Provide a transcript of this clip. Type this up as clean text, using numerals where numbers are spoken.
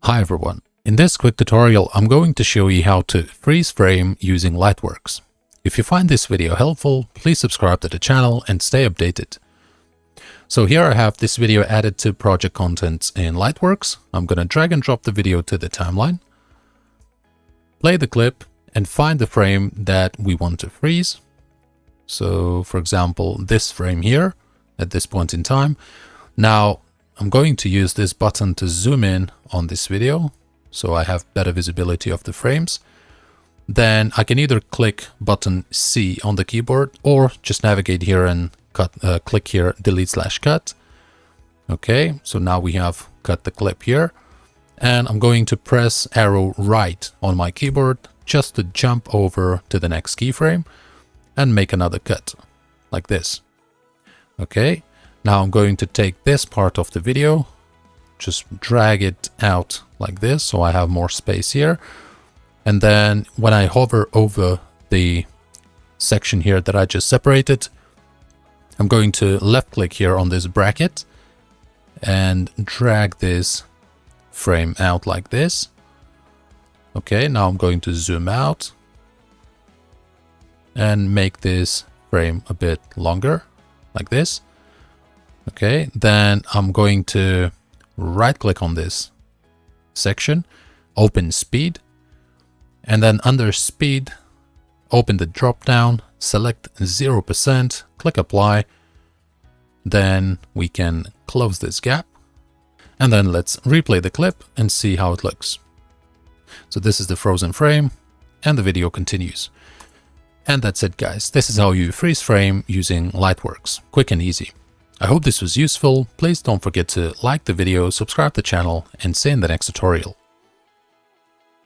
Hi everyone. In this quick tutorial, I'm going to show you how to freeze frame using Lightworks. If you find this video helpful, please subscribe to the channel and stay updated. So here I have this video added to project contents in Lightworks. I'm going to drag and drop the video to the timeline, play the clip and find the frame that we want to freeze. So for example, this frame here at this point in time. Now I'm going to use this button to zoom in on this video so I have better visibility of the frames. Then I can either click button C on the keyboard or just navigate here and click here delete/cut. Okay, so now we have cut the clip here, and I'm going to press arrow right on my keyboard just to jump over to the next keyframe and make another cut like this. Okay. Now I'm going to take this part of the video, just drag it out like this so I have more space here. And then when I hover over the section here that I just separated, I'm going to left click here on this bracket and drag this frame out like this. Okay, now I'm going to zoom out and make this frame a bit longer like this. Okay, then I'm going to right click on this section, open speed, and then under speed, open the drop down, select 0%, click apply. Then we can close this gap. And then let's replay the clip and see how it looks. So this is the frozen frame and the video continues. And that's it, guys. This is how you freeze frame using Lightworks. Quick and easy. I hope this was useful. Please don't forget to like the video, subscribe to the channel, and see you in the next tutorial.